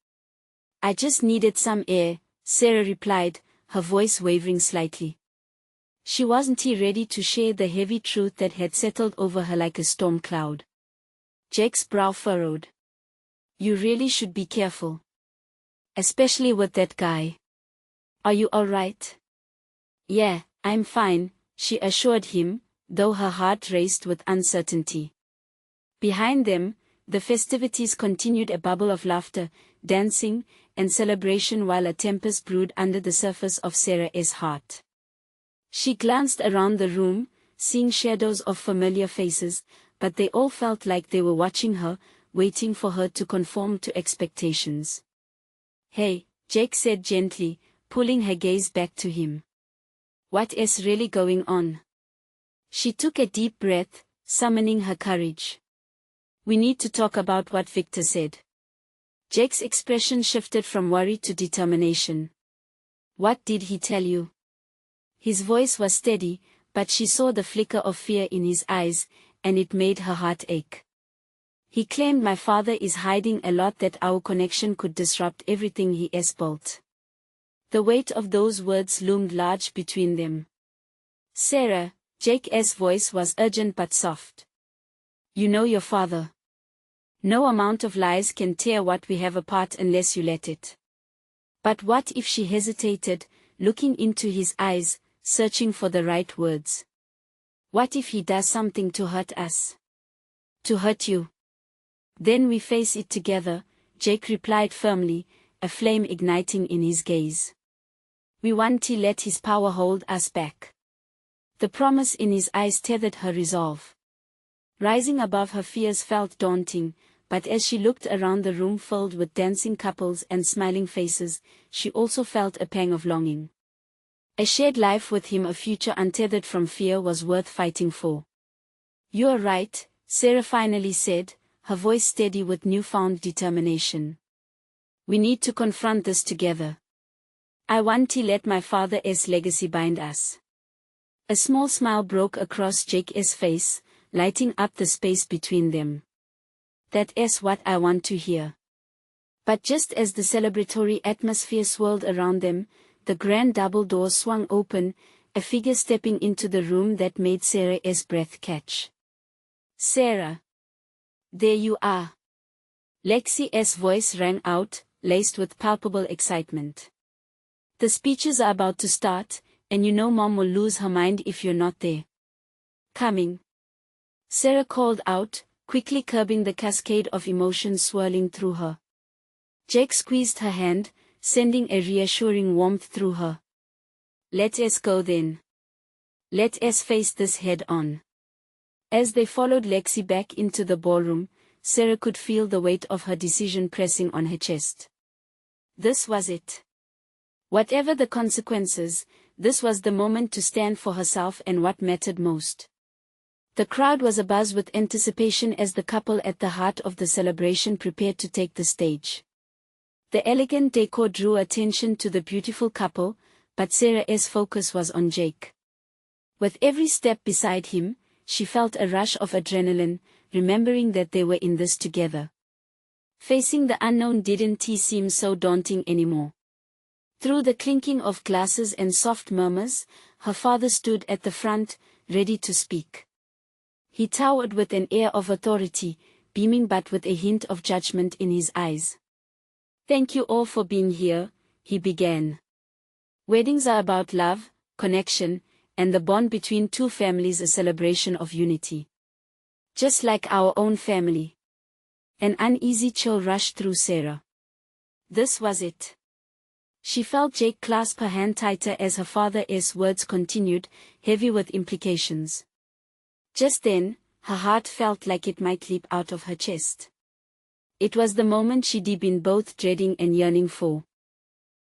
"I just needed some air," Sarah replied, her voice wavering slightly. She wasn't ready to share the heavy truth that had settled over her like a storm cloud. Jake's brow furrowed. "You really should be careful. Especially with that guy. Are you all right?" "Yeah, I'm fine," she assured him, though her heart raced with uncertainty. Behind them, the festivities continued, a bubble of laughter, dancing, and celebration while a tempest brewed under the surface of Sarah's heart. She glanced around the room, seeing shadows of familiar faces, but they all felt like they were watching her, waiting for her to conform to expectations. "Hey," Jake said gently, pulling her gaze back to him. "What is really going on?" She took a deep breath, summoning her courage. "We need to talk about what Victor said." Jake's expression shifted from worry to determination. "What did he tell you?" His voice was steady, but she saw the flicker of fear in his eyes, and it made her heart ache. "He claimed my father is hiding a lot, that our connection could disrupt everything he has built." The weight of those words loomed large between them. "Sarah," Jake's voice was urgent but soft. "You know your father. No amount of lies can tear what we have apart unless you let it." But what if she hesitated, looking into his eyes, searching for the right words? "What if he does something to hurt us? To hurt you?" "Then we face it together," Jake replied firmly, a flame igniting in his gaze. "We won't let his power hold us back." The promise in his eyes tethered her resolve. Rising above her fears felt daunting, but as she looked around the room filled with dancing couples and smiling faces, she also felt a pang of longing. A shared life with him, a future untethered from fear, was worth fighting for. "You're right," Sarah finally said, her voice steady with newfound determination. "We need to confront this together. I want to let my father's legacy bind us." A small smile broke across Jake's face, lighting up the space between them. "That's what I want to hear." But just as the celebratory atmosphere swirled around them, the grand double doors swung open, a figure stepping into the room that made Sarah's breath catch. "Sarah! There you are." Lexi's voice rang out, laced with palpable excitement. "The speeches are about to start, and you know Mom will lose her mind if you're not there." "Coming," Sarah called out, quickly curbing the cascade of emotions swirling through her. Jake squeezed her hand, sending a reassuring warmth through her. "Let us go then. Let us face this head on." As they followed Lexi back into the ballroom, Sarah could feel the weight of her decision pressing on her chest. This was it. Whatever the consequences, this was the moment to stand for herself and what mattered most. The crowd was abuzz with anticipation as the couple at the heart of the celebration prepared to take the stage. The elegant decor drew attention to the beautiful couple, but Sarah's focus was on Jake. With every step beside him, she felt a rush of adrenaline, remembering that they were in this together. Facing the unknown didn't seem so daunting anymore. Through the clinking of glasses and soft murmurs, her father stood at the front, ready to speak. He towered with an air of authority, beaming but with a hint of judgment in his eyes. "Thank you all for being here," he began. "Weddings are about love, connection, and the bond between two families a celebration of unity. Just like our own family. An uneasy chill rushed through Sarah. This was it. She felt Jake clasp her hand tighter as her father's words continued, heavy with implications. Just then, her heart felt like it might leap out of her chest. It was the moment she'd been both dreading and yearning for.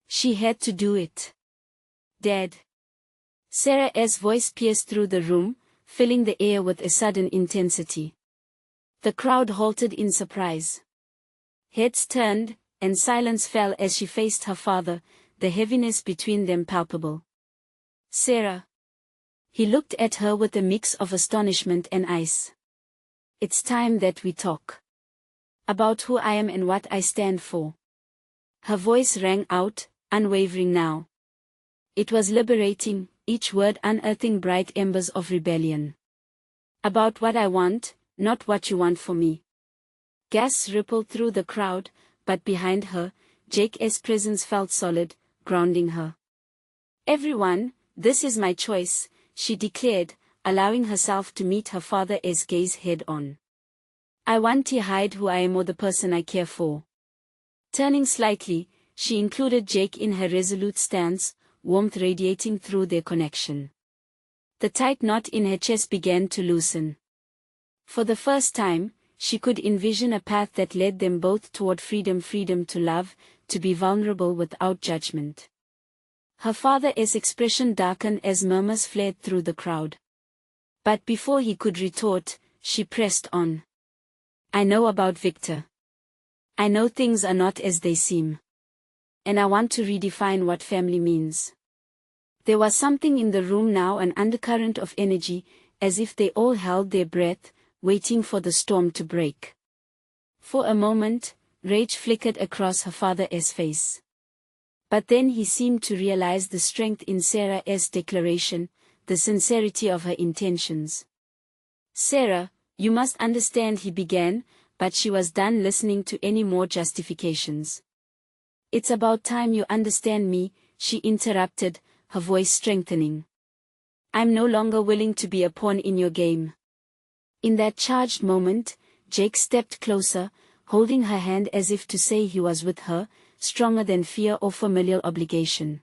She had to do it. Dad. Sarah's voice pierced through the room, filling the air with a sudden intensity. The crowd halted in surprise. Heads turned, and silence fell as she faced her father, the heaviness between them palpable. Sarah. He looked at her with a mix of astonishment and ice. It's time that we talk. About who I am and what I stand for. Her voice rang out, unwavering now. It was liberating, each word unearthing bright embers of rebellion. About what I want, not what you want for me. Gasps rippled through the crowd, but behind her, Jake's presence felt solid, grounding her. Everyone, this is my choice, she declared, allowing herself to meet her father's gaze head-on. I want to hide who I am or the person I care for. Turning slightly, she included Jake in her resolute stance, warmth radiating through their connection. The tight knot in her chest began to loosen. For the first time, she could envision a path that led them both toward freedom to love, to be vulnerable without judgment. Her father's expression darkened as murmurs flared through the crowd. But before he could retort, she pressed on. I know about Victor. I know things are not as they seem. And I want to redefine what family means. There was something in the room now, an undercurrent of energy, as if they all held their breath, waiting for the storm to break. For a moment, rage flickered across her father's face. But then he seemed to realize the strength in Sarah's declaration, the sincerity of her intentions. Sarah, you must understand, he began, but she was done listening to any more justifications. It's about time you understand me, she interrupted, her voice strengthening. I'm no longer willing to be a pawn in your game. In that charged moment, Jake stepped closer, holding her hand as if to say he was with her, stronger than fear or familial obligation.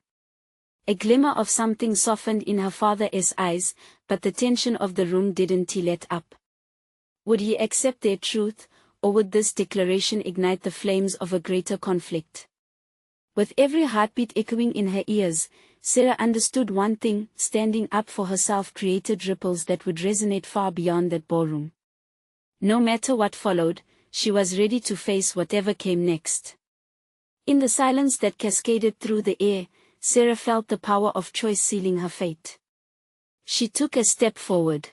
A glimmer of something softened in her father's eyes, but the tension of the room didn't let up. Would he accept their truth, or would this declaration ignite the flames of a greater conflict? With every heartbeat echoing in her ears, Sarah understood one thing: standing up for herself created ripples that would resonate far beyond that ballroom. No matter what followed, she was ready to face whatever came next. In the silence that cascaded through the air, Sarah felt the power of choice sealing her fate. She took a step forward.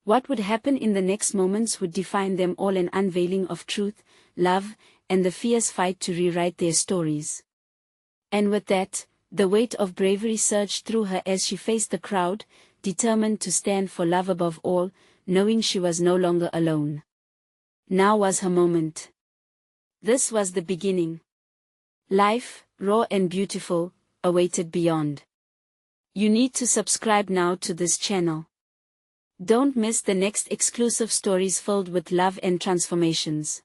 What would happen in the next moments would define them all, an unveiling of truth, love, and the fierce fight to rewrite their stories. And with that, the weight of bravery surged through her as she faced the crowd, determined to stand for love above all, knowing she was no longer alone. Now was her moment. This was the beginning. Life, raw and beautiful, awaited beyond. You need to subscribe now to this channel. Don't miss the next exclusive stories filled with love and transformations.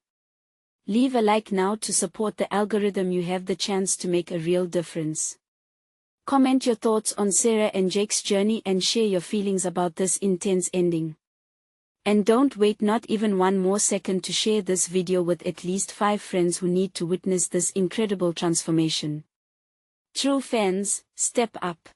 Leave a like now to support the algorithm. You have the chance to make a real difference. Comment your thoughts on Sarah and Jake's journey and share your feelings about this intense ending. And don't wait not even one more second to share this video with at least 5 friends who need to witness this incredible transformation. True fans, step up.